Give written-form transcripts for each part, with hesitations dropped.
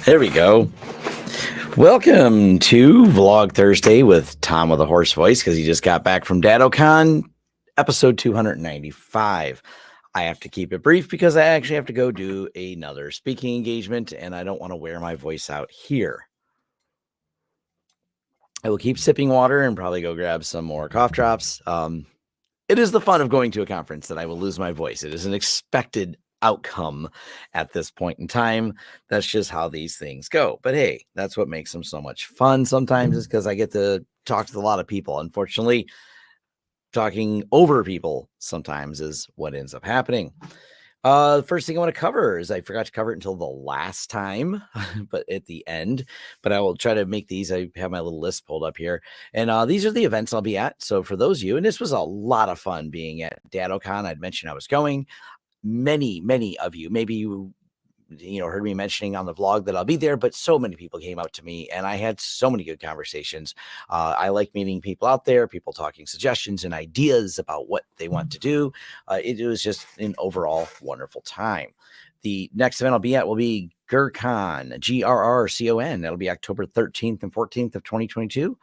There we go. Welcome to Vlog Thursday with Tom with a hoarse voice because he just got back from DattoCon, episode 295. I have to keep it brief because I actually have to go do another speaking engagement and I don't want to wear my voice out here. I will keep sipping water and probably go grab some more cough drops. It is the fun of going to a conference that I will lose my voice. It is an expected outcome at this point in time. That's just how these things go. But hey, that's what makes them so much fun sometimes, is because I get to talk to a lot of people. Unfortunately, talking over people sometimes is what ends up happening. The first thing I want to cover is I forgot to cover it until the last time, but at the end, but I will try to make these. I have my little list pulled up here, and these are the events I'll be at. So for those of you, and this was a lot of fun being at DattoCon. I'd mentioned I was going. Many of you, maybe you heard me mentioning on the vlog that I'll be there, but so many people came out to me and I had so many good conversations. I like meeting people out there, people talking suggestions and ideas about what they want to do. It was just an overall wonderful time. The next event I'll be at will be GrrCon, GRRCON. That'll be October 13th and 14th of 2022.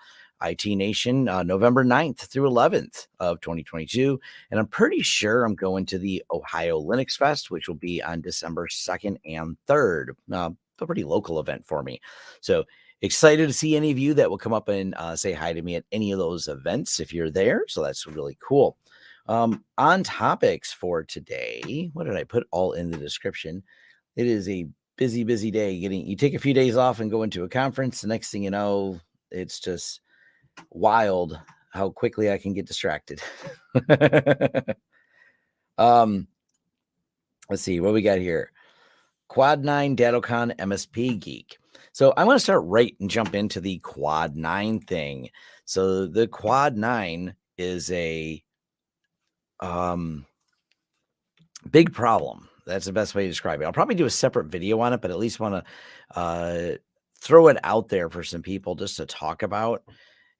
IT Nation, November 9th through 11th of 2022. And I'm pretty sure I'm going to the Ohio Linux Fest, which will be on December 2nd and 3rd. A pretty local event for me. So excited to see any of you that will come up and say hi to me at any of those events if you're there. So that's really cool. On topics for today, what did I put all in the description? It is a busy day. You take a few days off and go into a conference. The next thing you know, it's just wild how quickly I can get distracted. Let's see what we got here. Quad9, DattoCon, MSP Geek. So I want to start right and jump into the Quad9 thing. So the Quad9 is a big problem. That's the best way to describe it. I'll probably do a separate video on it, but at least want to throw it out there for some people just to talk about.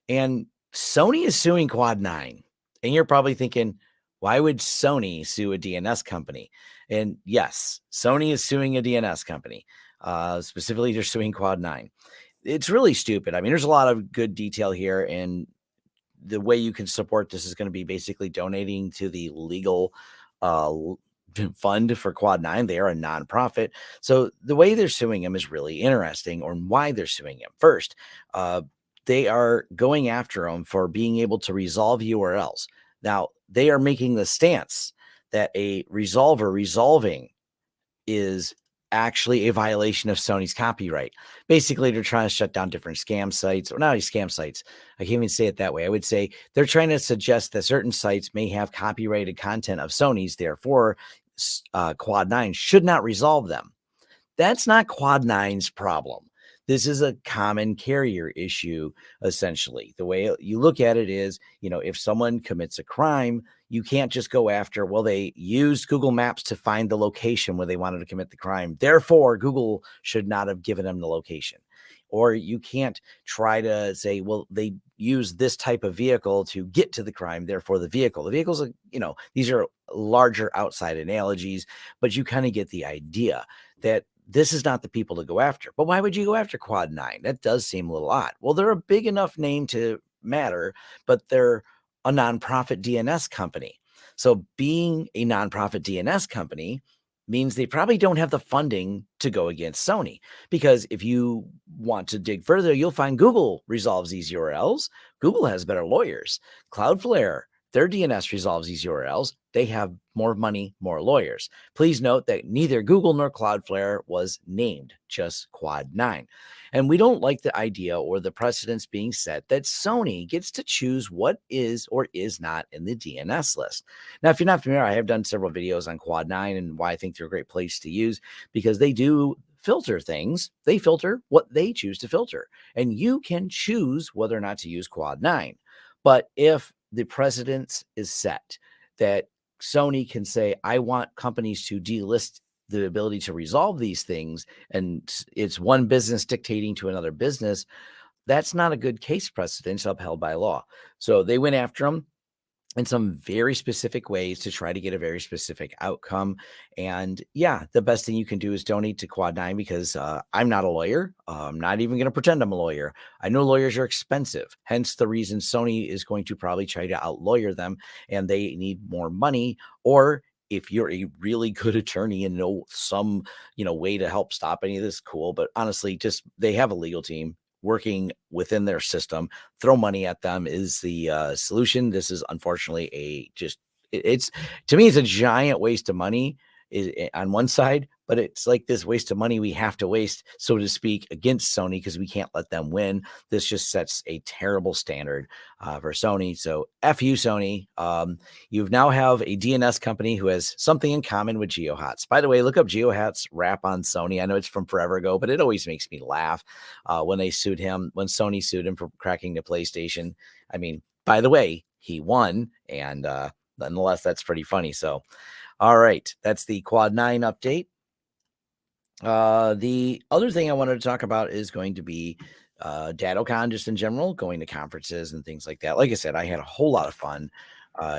And Sony is suing Quad9. And you're probably thinking, why would Sony sue a DNS company? And yes, Sony is suing a DNS company. Specifically, they're suing Quad9. It's really stupid. I mean, there's a lot of good detail here. And the way you can support this is going to be basically donating to the legal fund for Quad9. They are a nonprofit. So the way they're suing him is really interesting, or why they're suing him. First, they are going after them for being able to resolve URLs. Now, they are making the stance that a resolving is actually a violation of Sony's copyright. Basically, they're trying to shut down different scam sites, or not only scam sites. I can't even say it that way. I would say they're trying to suggest that certain sites may have copyrighted content of Sony's. Therefore, Quad9 should not resolve them. That's not Quad9's problem. This is a common carrier issue, essentially. The way you look at it is, if someone commits a crime, you can't just go after, well, they used Google Maps to find the location where they wanted to commit the crime. Therefore, Google should not have given them the location. Or you can't try to say, well, they use this type of vehicle to get to the crime. Therefore, the vehicle's, these are larger outside analogies, but you kind of get the idea that this is not the people to go after. But why would you go after Quad9? That does seem a little odd. Well, they're a big enough name to matter, but they're a nonprofit DNS company. So being a nonprofit DNS company means they probably don't have the funding to go against Sony. Because if you want to dig further, you'll find Google resolves these URLs. Google has better lawyers. Cloudflare, their DNS resolves these URLs. They have more money, more lawyers. Please note that neither Google nor Cloudflare was named, just Quad9. And we don't like the idea or the precedence being set that Sony gets to choose what is or is not in the DNS list. Now, if you're not familiar, I have done several videos on Quad9 and why I think they're a great place to use, because they do filter things. They filter what they choose to filter. And you can choose whether or not to use Quad9. But if the precedence is set that Sony can say, I want companies to delist the ability to resolve these things, and it's one business dictating to another business, that's not a good case precedent upheld by law. So they went after them. in some very specific ways to try to get a very specific outcome. And yeah, the best thing you can do is donate to Quad9 because I'm not a lawyer. I'm not even going to pretend I'm a lawyer. I know lawyers are expensive, hence the reason Sony is going to probably try to outlawyer them and they need more money. Or if you're a really good attorney and know some, way to help stop any of this, cool. But honestly, just they have a legal team working within their system. Throw money at them is the solution. This is unfortunately it's to me, it's a giant waste of money on one side, but it's like this waste of money we have to waste, so to speak, against Sony because we can't let them win. This just sets a terrible standard for Sony. So F you, Sony. You now have a DNS company who has something in common with GeoHots. By the way, look up GeoHots rap on Sony. I know it's from forever ago, but it always makes me laugh when when Sony sued him for cracking the PlayStation. I mean, by the way, he won, and nonetheless, that's pretty funny. So, all right, that's the Quad9 update. The other thing I wanted to talk about is going to be DattoCon, just in general, going to conferences and things like that. Like I said, I had a whole lot of fun.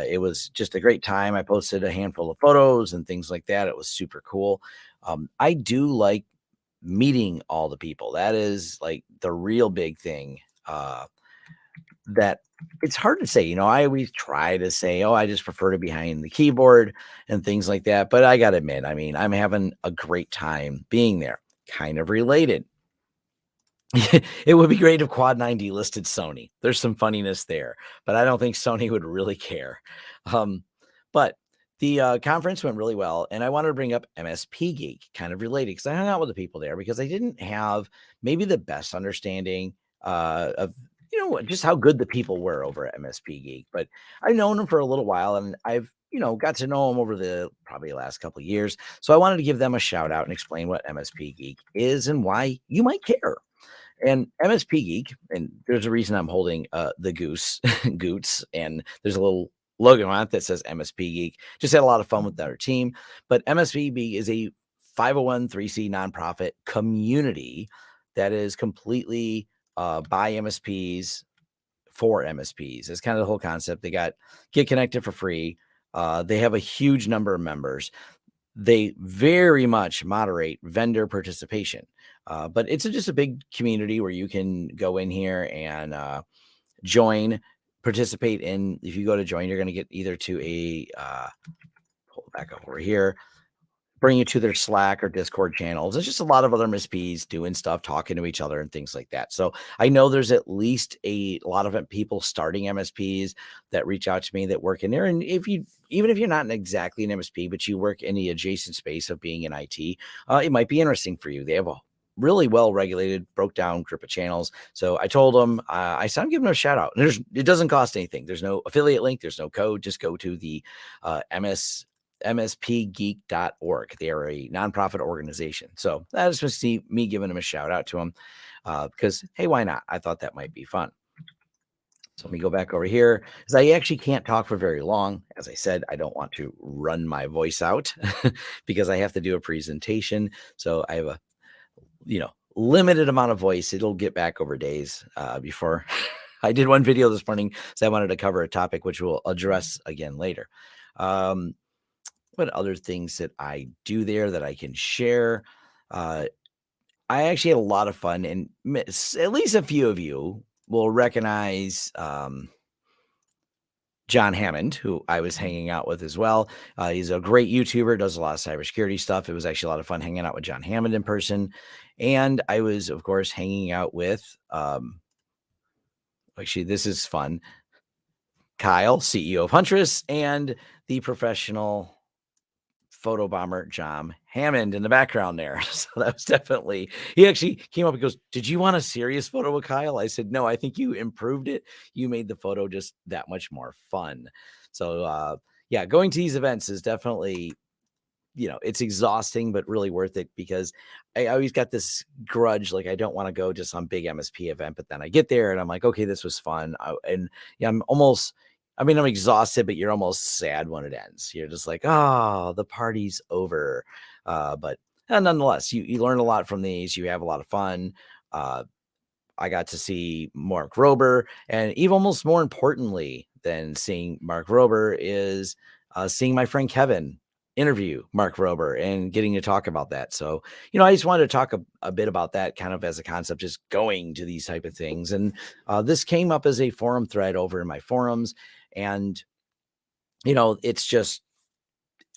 It was just a great time. I posted a handful of photos and things like that. It was super cool. I do like meeting all the people. That is like the real big thing. That it's hard to say, I always try to say, oh, I just prefer to be behind the keyboard and things like that. But I got to admit, I mean, I'm having a great time being there. Kind of related. It would be great if Quad9 listed Sony. There's some funniness there, but I don't think Sony would really care. But the conference went really well, and I wanted to bring up MSP Geek, kind of related, because I hung out with the people there because I didn't have maybe the best understanding of just how good the people were over at MSP Geek. But I've known them for a little while, and I've got to know them over the probably last couple of years. So I wanted to give them a shout out and explain what MSP Geek is and why you might care. And MSP Geek, and there's a reason I'm holding the goose, Goots, and there's a little logo on it that says MSP Geek. Just had a lot of fun with our team. But MSP Geek is a 501(c) nonprofit community that is completely by MSPs for MSPs. It's kind of the whole concept. They get connected for free. They have a huge number of members. They very much moderate vendor participation. But it's just a big community where you can go in here and join, participate in. If you go to join, you're going to get either to pull it back up over here, bring you to their Slack or Discord channels. There's just a lot of other MSPs doing stuff, talking to each other and things like that. So I know there's at least a lot of people starting MSPs that reach out to me that work in there. And even if you're not exactly an MSP, but you work in the adjacent space of being in IT, it might be interesting for you. They have a really well regulated, broke down group of channels. So I told them, I said, I'm giving them a shout out. And it doesn't cost anything. There's no affiliate link. There's no code. Just go to the MSPGeek.org. They are a nonprofit organization. So that is just me giving them a shout out to them because, hey, why not? I thought that might be fun. So let me go back over here because I actually can't talk for very long. As I said, I don't want to run my voice out because I have to do a presentation. So I have a, limited amount of voice. It'll get back over days before I did one video this morning. So I wanted to cover a topic which we'll address again later. What other things that I do there that I can share? I actually had a lot of fun, and at least a few of you will recognize John Hammond, who I was hanging out with as well. He's a great YouTuber, does a lot of cybersecurity stuff. It was actually a lot of fun hanging out with John Hammond in person. And I was, of course, hanging out with, actually, this is fun, Kyle, CEO of Huntress, and the professional photo bomber John Hammond in the background there. So that was definitely, he actually came up and goes, did you want a serious photo with Kyle? I said, no, I think you improved it. You made the photo just that much more fun. So yeah, going to these events is definitely, it's exhausting, but really worth it because I always got this grudge. Like, I don't want to go to some big MSP event, but then I get there and I'm like, okay, this was fun. And yeah, I'm exhausted, but you're almost sad when it ends. You're just like, oh, the party's over. But nonetheless, you learn a lot from these. You have a lot of fun. I got to see Mark Rober, and even almost more importantly than seeing Mark Rober is seeing my friend Kevin interview Mark Rober and getting to talk about that. So, I just wanted to talk a bit about that kind of as a concept, just going to these type of things. And this came up as a forum thread over in my forums. And, it's just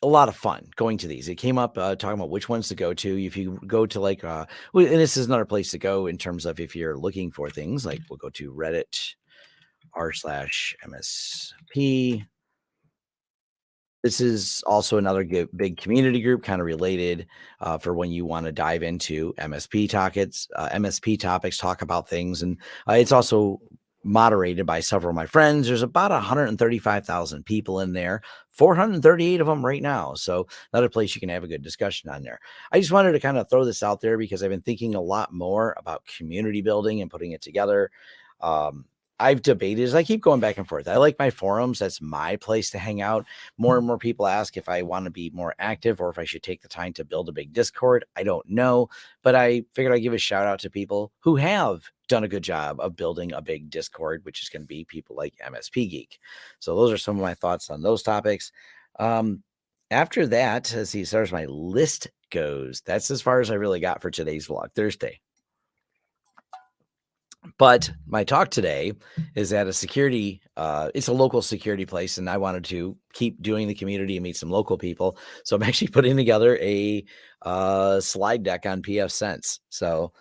a lot of fun going to these. It came up talking about which ones to go to. If you go to and this is another place to go in terms of if you're looking for things, like we'll go to Reddit r/MSP. This is also another big community group, kind of related for when you want to dive into MSP topics, talk about things. And it's also moderated by several of my friends. There's about 135,000 people in there, 438 of them right now. So another place you can have a good discussion on there. I just wanted to kind of throw this out there because I've been thinking a lot more about community building and putting it together. Um, I've debated as I keep going back and forth. I like my forums. That's my place to hang out. More and more people ask if I want to be more active or if I should take the time to build a big Discord. I don't know, but I figured I'd give a shout out to people who have done a good job of building a big Discord, which is going to be people like MSP Geek. So those are some of my thoughts on those topics. After that, as far as my list goes, that's as far as I really got for today's vlog Thursday. But my talk today is at it's a local security place, and I wanted to keep doing the community and meet some local people. So I'm actually putting together a slide deck on PF Sense. So,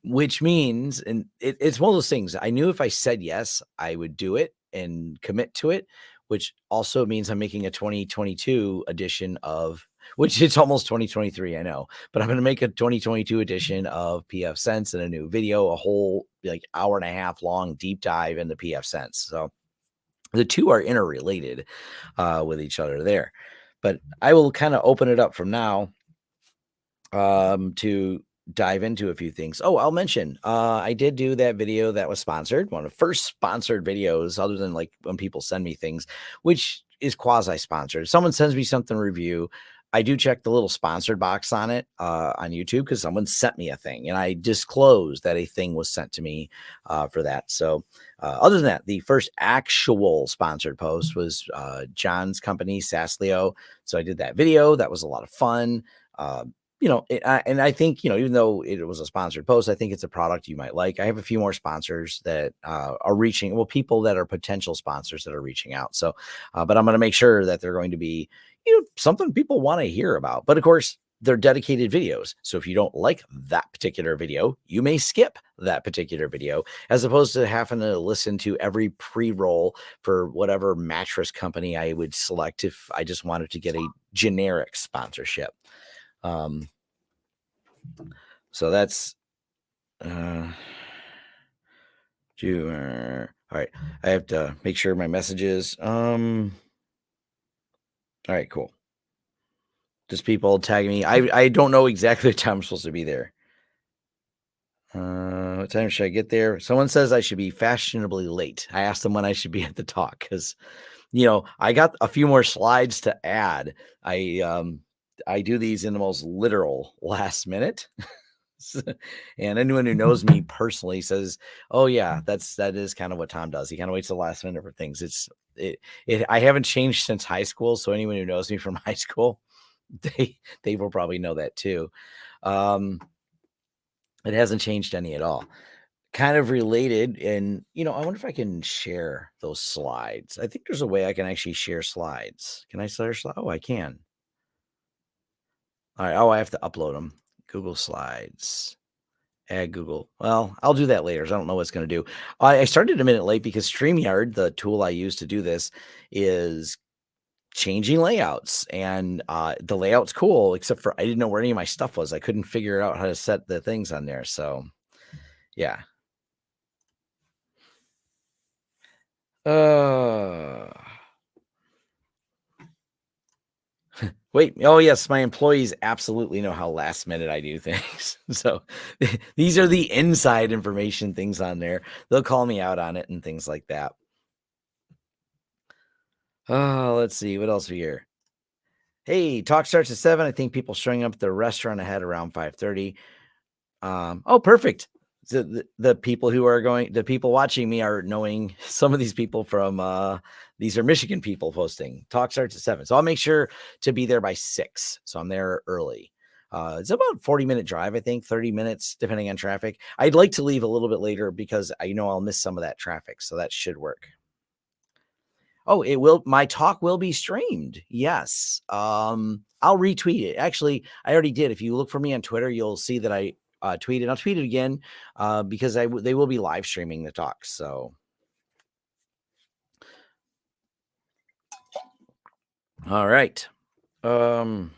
which means, and it's one of those things. I knew if I said yes, I would do it and commit to it, which also means I'm making a 2022 edition of, which it's almost 2023, I know, but I'm going to make a 2022 edition of PF Sense and a new video, a whole hour and a half long deep dive into PF Sense. So the two are interrelated with each other there, but I will kind of open it up from now to dive into a few things. Oh, I'll mention, I did do that video that was sponsored, one of the first sponsored videos other than when people send me things, which is quasi-sponsored. If someone sends me something review, I do check the little sponsored box on it on YouTube because someone sent me a thing and I disclosed that a thing was sent to me for that. So other than that, the first actual sponsored post was John's company, Saslio. So I did that video. That was a lot of fun. And I think, even though it was a sponsored post, I think it's a product you might like. I have a few more sponsors that are people that are potential sponsors that are reaching out. So, but I'm going to make sure that they're going to be, something people want to hear about. But of course, they're dedicated videos. So if you don't like that particular video, you may skip that particular video, as opposed to having to listen to every pre-roll for whatever mattress company I would select if I just wanted to get a generic sponsorship. So that's all right. I have to make sure my messages. All right, cool. Just people tag me. I don't know exactly what time I'm supposed to be there. What time should I get there? Someone says I should be fashionably late. I asked them when I should be at the talk because I got a few more slides to add. I do these in the most literal last minute. And anyone who knows me personally says, "Oh yeah, that is kind of what Tom does. He kind of waits the last minute for things." I haven't changed since high school, so anyone who knows me from high school, they will probably know that too. It hasn't changed any at all. Kind of related, and I wonder if I can share those slides. I think there's a way I can actually share slides. Can I share slides? Oh, I can. All right. Oh, I have to upload them. Google Slides. Add Google. Well, I'll do that later. I don't know what's going to do. I started a minute late because StreamYard, the tool I use to do this, is changing layouts. And the layout's cool, except for I didn't know where any of my stuff was. I couldn't figure out how to set the things on there. So, yeah. Wait. Oh, yes. My employees absolutely know how last minute I do things. So these are the inside information things on there. They'll call me out on it and things like that. Oh, let's see. What else we here? Hey, talk starts at 7. I think people showing up at the restaurant ahead around 5:30. Oh, perfect. the people who are going, the people watching me are knowing some of these people from, these are Michigan people posting. Talk starts at 7. So I'll make sure to be there by 6. So I'm there early. It's about 40-minute drive, I think, 30 minutes, depending on traffic. I'd like to leave a little bit later because I know I'll miss some of that traffic. So that should work. Oh, it will. My talk will be streamed. Yes. I'll retweet it. Actually, I already did. If you look for me on Twitter, you'll see that I tweeted. I'll tweet it again because they will be live streaming the talk. So, all right. Um,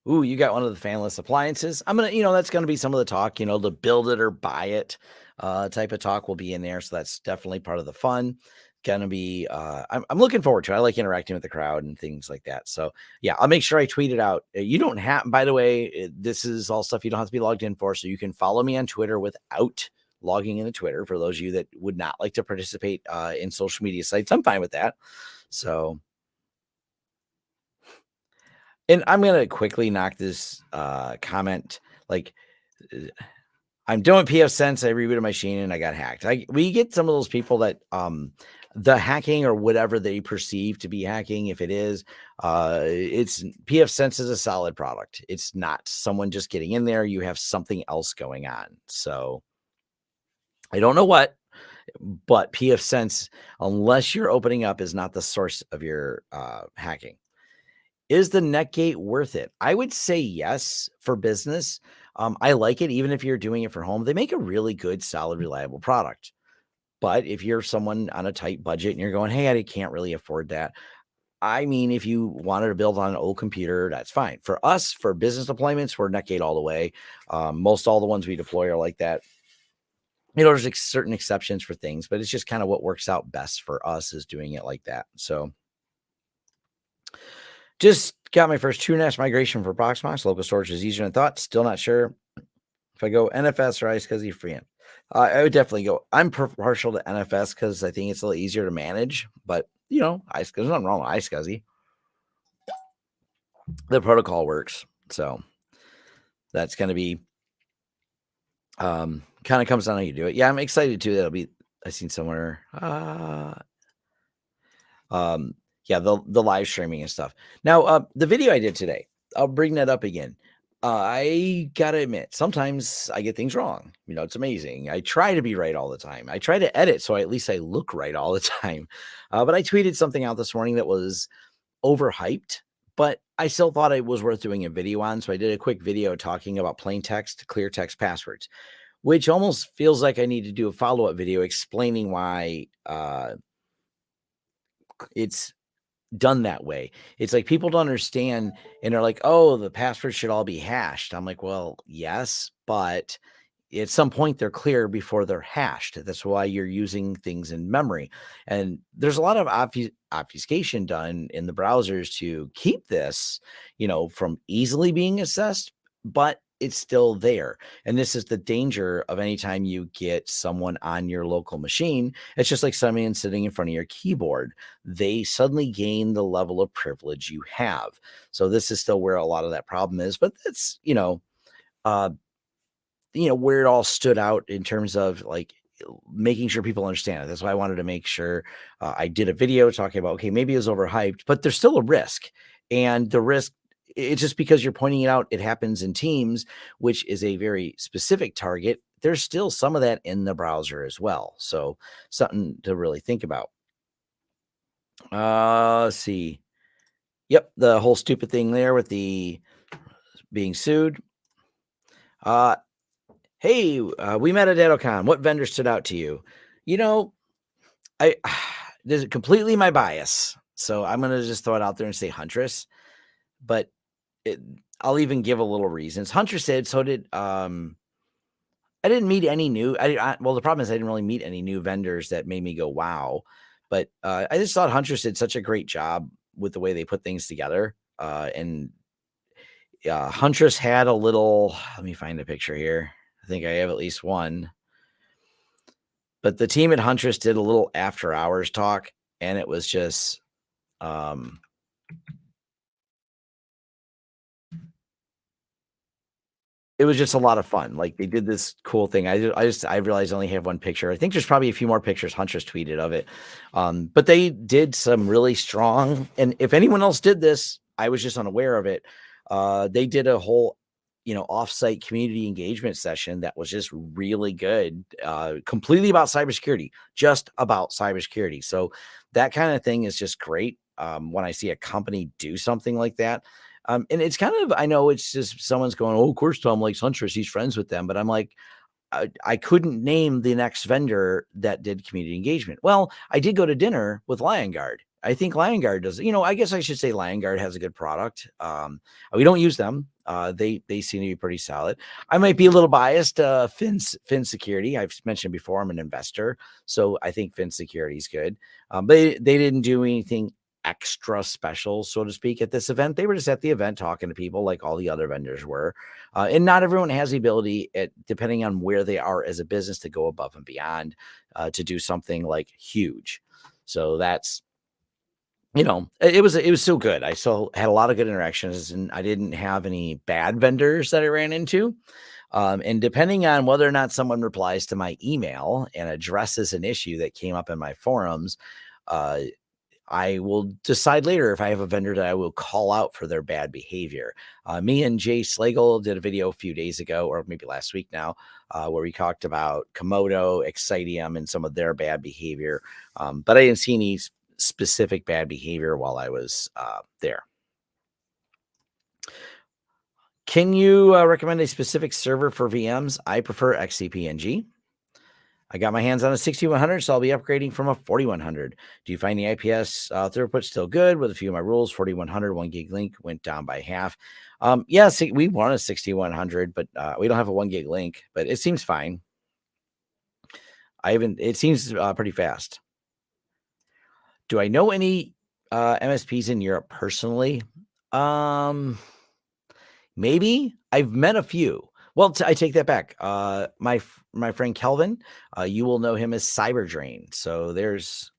Ooh, you got one of the fanless appliances. I'm gonna, that's gonna be some of the talk, to build it or buy it, type of talk will be in there. So that's definitely part of the fun. Gonna be, I'm looking forward to it. I like interacting with the crowd and things like that. So yeah, I'll make sure I tweet it out. You don't have, by the way, this is all stuff you don't have to be logged in for. So you can follow me on Twitter without logging into Twitter. For those of you that would not like to participate in social media sites, I'm fine with that. So. And I'm gonna quickly knock this comment. Like, uh, I'm doing pfSense. I rebooted my machine and I got hacked. We get some of those people that the hacking or whatever they perceive to be hacking, if it is, it's pfSense is a solid product. It's not someone just getting in there. You have something else going on. So I don't know what, but pfSense, unless you're opening up, is not the source of your hacking. Is the Netgate worth it? I would say yes for business. I like it even if you're doing it for home. They make a really good, solid, reliable product. But if you're someone on a tight budget and you're going, hey, I can't really afford that. I mean, if you wanted to build on an old computer, that's fine. For us, for business deployments, we're Netgate all the way. Most all the ones we deploy are like that. There's certain exceptions for things, but it's just kind of what works out best for us is doing it like that. So just got my first TrueNAS migration for Proxmox. Local storage is easier than I thought. Still not sure if I go NFS or iSCSI FreeN. I would definitely go. I'm partial to NFS because I think it's a little easier to manage. But iSCSI, there's nothing wrong with iSCSI. The protocol works, so that's going to be kind of comes down how you do it. Yeah, I'm excited too. That'll be. I seen somewhere. Yeah, the live streaming and stuff. Now, the video I did today, I'll bring that up again. I gotta admit, sometimes I get things wrong. It's amazing. I try to be right all the time. I try to edit so at least I look right all the time. But I tweeted something out this morning that was overhyped, but I still thought it was worth doing a video on. So I did a quick video talking about plain text, clear text passwords, which almost feels like I need to do a follow-up video explaining why it's done that way. It's like people don't understand and are like, oh, the passwords should all be hashed. I'm like, well, yes, but at some point they're clear before they're hashed. That's why you're using things in memory. And there's a lot of obfuscation done in the browsers to keep this, from easily being assessed, but it's still there. And this is the danger of anytime you get someone on your local machine. It's just like someone sitting in front of your keyboard. They suddenly gain the level of privilege you have. So this is still where a lot of that problem is, but that's, uh, where it all stood out in terms of like making sure people understand it. That's why I wanted to make sure I did a video talking about, okay, maybe it was overhyped, but there's still a risk. And the risk, it's just because you're pointing it out, it happens in Teams, which is a very specific target. There's still some of that in the browser as well. So something to really think about. Let's see. Yep, the whole stupid thing there with the being sued. Hey, we met at DattoCon. What vendor stood out to you? You know, I this is completely my bias, so I'm gonna just throw it out there and say Huntress. But it, I'll even give a little reasons. Huntress did. So did I didn't meet any new. Well, the problem is I didn't really meet any new vendors that made me go wow. But I just thought Huntress did such a great job with the way they put things together. And Huntress had a little. Let me find a picture here. I think I have at least one. But the team at Huntress did a little after hours talk, and it was just it was just a lot of fun. Like, they did this cool thing. I realized I only have one picture. I think there's probably a few more pictures. Huntress tweeted of it. But they did some really strong, and if anyone else did this, I was just unaware of it. They did a whole, offsite community engagement session that was just really good, completely about cybersecurity, just about cybersecurity. So that kind of thing is just great. When I see a company do something like that, and it's kind of, I know it's just someone's going, oh, of course, Tom likes Huntress. He's friends with them. But I'm like, I couldn't name the next vendor that did community engagement. Well, I did go to dinner with Lion Guard. I think Lion Guard does, I guess I should say Lion Guard has a good product. We don't use them. They seem to be pretty solid. I might be a little biased. Fin Security, I've mentioned before, I'm an investor, so I think Fin Security is good. They didn't do anything extra special, so to speak, at this event. They were just at the event talking to people like all the other vendors were. And not everyone has the ability, depending on where they are as a business, to go above and beyond to do something like huge. So that's, it was so good. I still had a lot of good interactions, and I didn't have any bad vendors that I ran into. And depending on whether or not someone replies to my email and addresses an issue that came up in my forums, uh, I will decide later if I have a vendor that I will call out for their bad behavior. Me and Jay Slagle did a video a few days ago, or maybe last week now, where we talked about Komodo, Excitium, and some of their bad behavior. But I didn't see any specific bad behavior while I was there. Can you recommend a specific server for VMs? I prefer XCPNG. I got my hands on a 6100, so I'll be upgrading from a 4100. Do you find the IPS throughput still good? With a few of my rules, 4100, 1 gig link went down by half. See, we want a 6100, but we don't have a 1 gig link, but it seems fine. It seems pretty fast. Do I know any MSPs in Europe personally? Maybe. I've met a few. Well, I take that back. My friend Kelvin, you will know him as Cyber Drain. So there's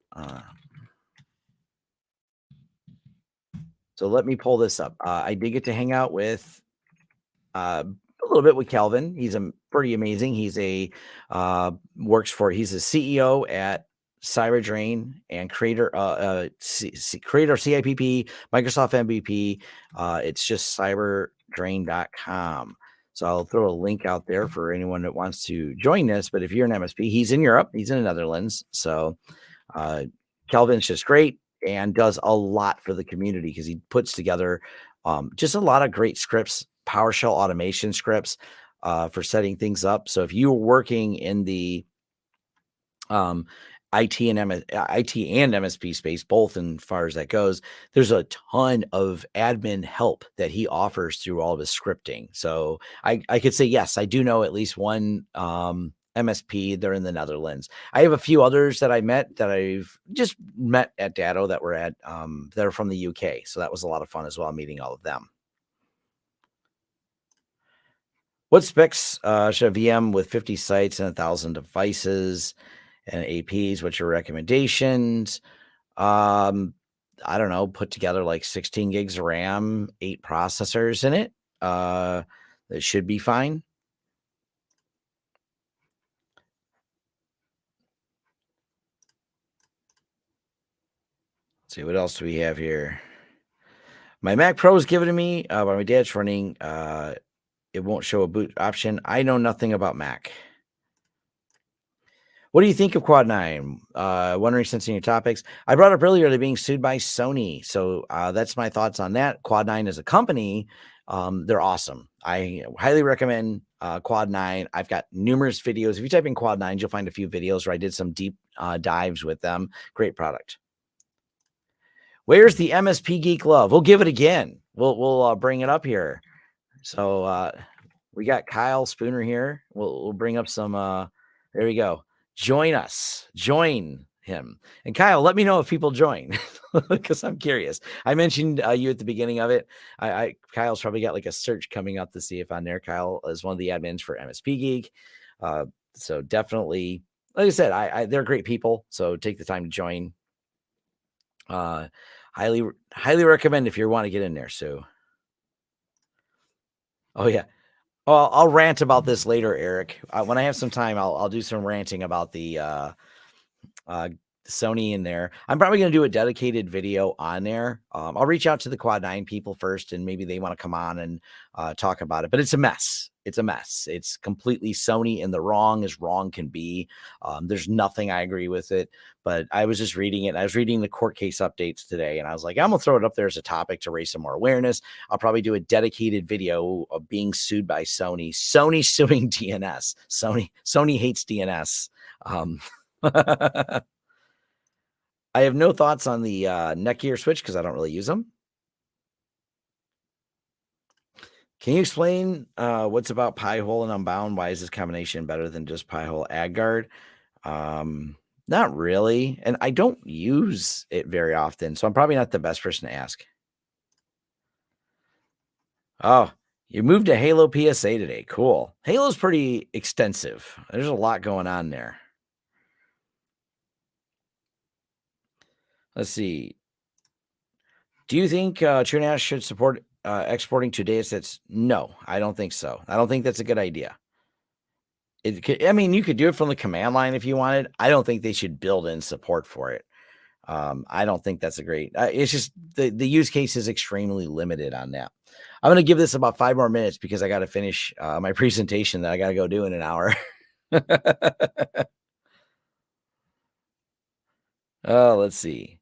so let me pull this up. I did get to hang out with a little bit with Kelvin. He's pretty amazing. He's he's a CEO at Cyber Drain and creator creator CIPP, Microsoft MVP. It's just cyberdrain.com. So I'll throw a link out there for anyone that wants to join this. But if you're an MSP, he's in Europe, he's in the Netherlands. So Kelvin's just great and does a lot for the community because he puts together just a lot of great scripts, PowerShell automation scripts for setting things up. So if you're working in the IT and MSP space, both in far as that goes, there's a ton of admin help that he offers through all of his scripting. So I could say, yes, I do know at least one MSP. They're in the Netherlands. I have a few others that I met that I've just met at Datto that were that are from the UK. So that was a lot of fun as well, meeting all of them. What specs should a VM with 50 sites and 1,000 devices and APs? What's your recommendations? I don't know, put together like 16 gigs of RAM, 8 processors in it. That should be fine. Let's see, what else do we have here? My Mac Pro is given to me by my dad's running. It won't show a boot option. I know nothing about Mac. What do you think of Quad9? Wondering since in your topics. I brought up earlier they're being sued by Sony. So that's my thoughts on that. Quad9 as a company, they're awesome. I highly recommend Quad9. I've got numerous videos. If you type in Quad9, you'll find a few videos where I did some deep dives with them. Great product. Where's the MSP Geek love? We'll give it again. We'll bring it up here. So we got Kyle Spooner here. We'll bring up some. There we go. Join us. Join him. And Kyle, let me know if people join because I'm curious. I mentioned you at the beginning of it. Kyle's probably got like a search coming up to see if on there. Kyle is one of the admins for MSP Geek. So definitely, like I said, they're great people. So take the time to join. Highly recommend if you want to get in there. So, oh yeah. Well, I'll rant about this later, Eric. When I have some time, I'll do some ranting about the uh, Sony in there. I'm probably going to do a dedicated video on there. I'll reach out to the Quad9 people first, and maybe they want to come on and talk about it. But it's a mess. It's a mess. It's completely Sony, and the wrong as wrong can be. There's nothing I agree with it. But I was just reading it. I was reading the court case updates today, and I was like, I'm gonna throw it up there as a topic to raise some more awareness. I'll probably do a dedicated video of being sued by Sony. Sony suing DNS. Sony hates DNS. Um, I have no thoughts on the Netgear switch because I don't really use them. Can you explain what's about Pi-hole and Unbound? Why is this combination better than just Pi-hole AdGuard? Not really, and I don't use it very often, so I'm probably not the best person to ask. Oh, you moved to Halo PSA today. Cool. Halo's pretty extensive. There's a lot going on there. Let's see. Do you think TrueNAS should support exporting to datasets? No, I don't think so. I don't think that's a good idea. I mean, you could do it from the command line if you wanted. I don't think they should build in support for it. I don't think that's a great. It's just the use case is extremely limited on that. I'm going to give this about 5 more minutes because I got to finish my presentation that I got to go do in an hour. Oh, let's see.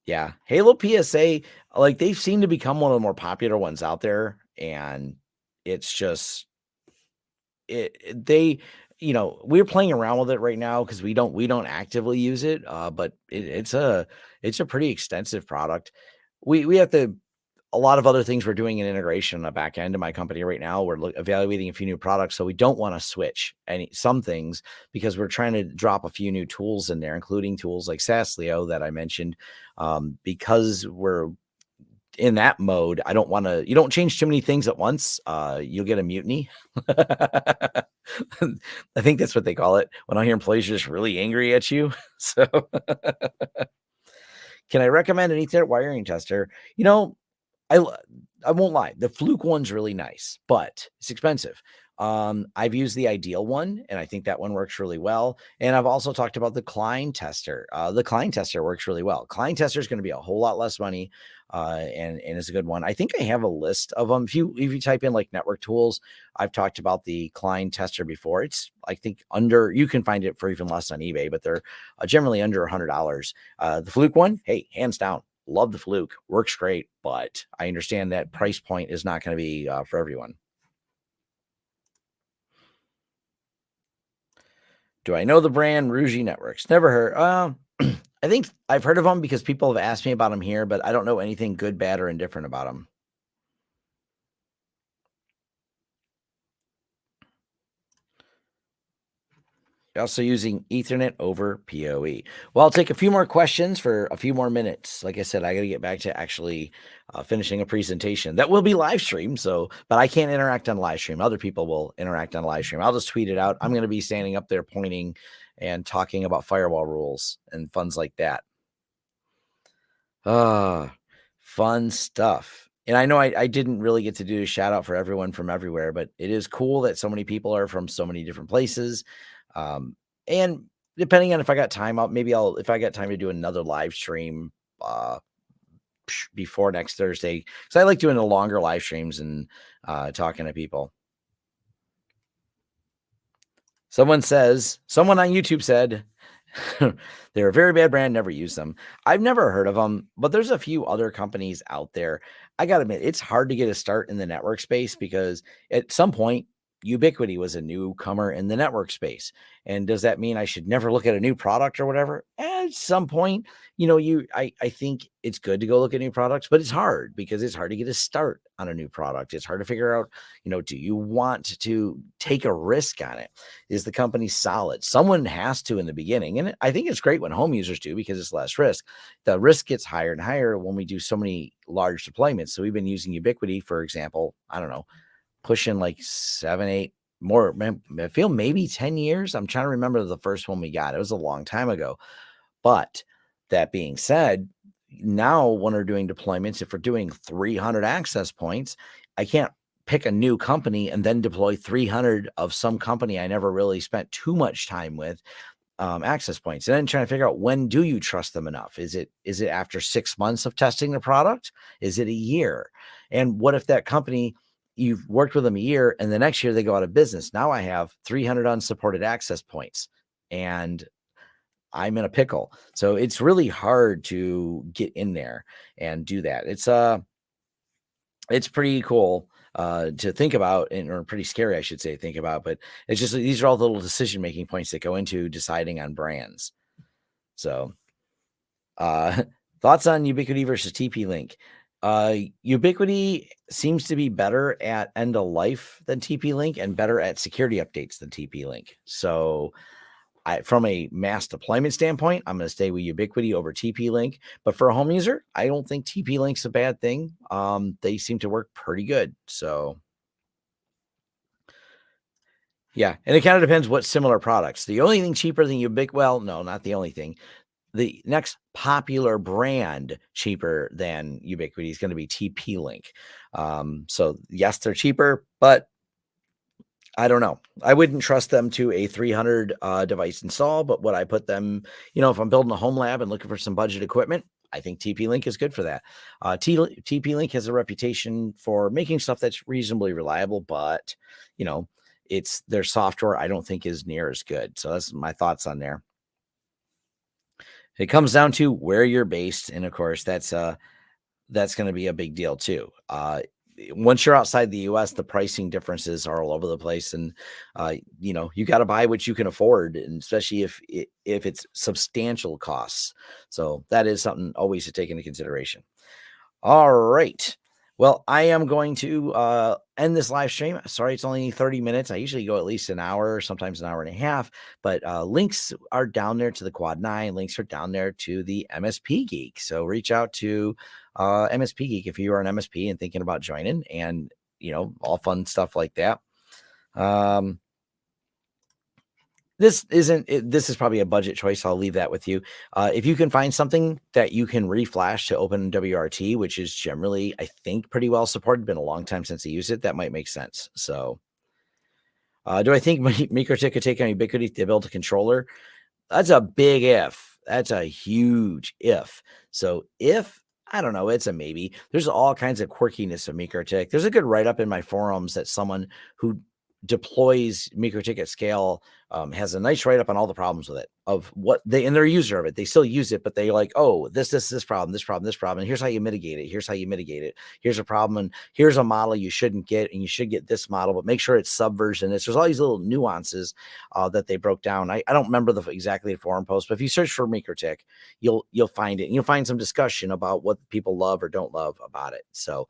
Yeah, Halo PSA, like they've seemed to become one of the more popular ones out there, and it's just they we're playing around with it right now because we don't actively use it, but it's a pretty extensive product. We have to a lot of other things we're doing in integration on the back end of my company right now. We're evaluating a few new products, so we don't want to switch some things because we're trying to drop a few new tools in there, including tools like Sasleo that I mentioned. Because we're in that mode, I don't want to. You don't change too many things at once. You'll get a mutiny. I think that's what they call it when I hear employees are just really angry at you. So, can I recommend an Ethernet wiring tester? I l I won't lie, the Fluke one's really nice, but it's expensive. I've used the Ideal one, and I think that one works really well, and I've also talked about the Klein tester. The Klein tester works really well. Klein tester is gonna be a whole lot less money, and it's a good one. I think I have a list of them. If you type in, like, network tools, I've talked about the Klein tester before. It's, I think, under you can find it for even less on eBay, but they're, generally under $100. The Fluke one, hey, hands down, love the Fluke, works great, but I understand that price point is not going to be for everyone. Do I know the brand Ruji Networks? Never heard. I think I've heard of them because people have asked me about them here, but I don't know anything good, bad, or indifferent about them. Also using Ethernet over PoE. Well, I'll take a few more questions for a few more minutes. Like I said, I got to get back to actually finishing a presentation that will be live streamed. So, but I can't interact on live stream. Other people will interact on live stream. I'll just tweet it out. I'm going to be standing up there pointing and talking about firewall rules and funds like that. Ah, fun stuff. And I know I didn't really get to do a shout out for everyone from everywhere, but it is cool that so many people are from so many different places. And depending on if I got time, if I got time to do another live stream uh, before next Thursday, because I like doing the longer live streams and talking to people. Someone on YouTube said, they're a very bad brand, never use them. I've never heard of them, but there's a few other companies out there. I got to admit, it's hard to get a start in the network space because at some point, Ubiquity was a newcomer in the network space. And does that mean I should never look at a new product or whatever? At some point, I think it's good to go look at new products, but it's hard because it's hard to get a start on a new product. It's hard to figure out, do you want to take a risk on it? Is the company solid? Someone has to in the beginning. And I think it's great when home users do because it's less risk. The risk gets higher and higher when we do so many large deployments. So we've been using Ubiquity, for example, I don't know, pushing like 7, 8 more, I feel maybe 10 years. I'm trying to remember the first one we got. It was a long time ago. But that being said, now when we're doing deployments, if we're doing 300 access points, I can't pick a new company and then deploy 300 of some company I never really spent too much time with, access points, and then trying to figure out, when do you trust them enough? Is it after 6 months of testing the product? Is it a year? And what if that company, you've worked with them a year and the next year they go out of business? Now I have 300 unsupported access points and I'm in a pickle. So it's really hard to get in there and do that. It's pretty cool to think about, or pretty scary, I should say, think about. But it's just, these are all the little decision making points that go into deciding on brands. So, uh, thoughts on Ubiquity versus TP-Link? Ubiquity seems to be better at end of life than TP-Link, and better at security updates than TP-Link. So, from a mass deployment standpoint, I'm going to stay with Ubiquity over TP-Link. But for a home user, I don't think TP-Link's a bad thing. They seem to work pretty good. So, yeah. And it kind of depends what similar products. The only thing cheaper than Ubiquity, well, no, not the only thing. The next popular brand cheaper than Ubiquity is going to be TP-Link. So, yes, they're cheaper, but I don't know. I wouldn't trust them to a 300 device install, but would I put them, if I'm building a home lab and looking for some budget equipment, I think TP-Link is good for that. TP-Link has a reputation for making stuff that's reasonably reliable, but, it's their software I don't think is near as good. So that's my thoughts on there. It comes down to where you're based. And of course, that's going to be a big deal too. Once you're outside the US, the pricing differences are all over the place. And, you got to buy what you can afford, and especially if it's substantial costs. So that is something always to take into consideration. All right. Well, I am going to end this live stream. Sorry, it's only 30 minutes. I usually go at least an hour, sometimes an hour and a half, but links are down there to the Quad9. Links are down there to the MSP Geek. So reach out to MSP Geek if you are an MSP and thinking about joining, and, all fun stuff like that. This is probably a budget choice. I'll leave that with you. If you can find something that you can reflash to Open WRT, which is generally, I think, pretty well supported, been a long time since I used it, that might make sense. So, do I think MikroTik could take on Ubiquity to build a controller? That's a big if. That's a huge if. So I don't know, it's a maybe. There's all kinds of quirkiness of MikroTik. There's a good write-up in my forums that someone who deploys MikroTik at scale has a nice write-up on all the problems with it, of what and they're a user of it. They still use it, but they like, oh, this problem, and here's how you mitigate it. Here's a problem, and here's a model you shouldn't get, and you should get this model, but make sure it's subversion this. There's all these little nuances that they broke down. I don't remember exactly the forum post, but if you search for MikroTik, you'll find it, and you'll find some discussion about what people love or don't love about it. So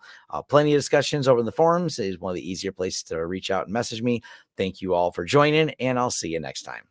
plenty of discussions over in the forums. Is one of the easier places to reach out and message me. Thank you all for joining, and I'll see you next time.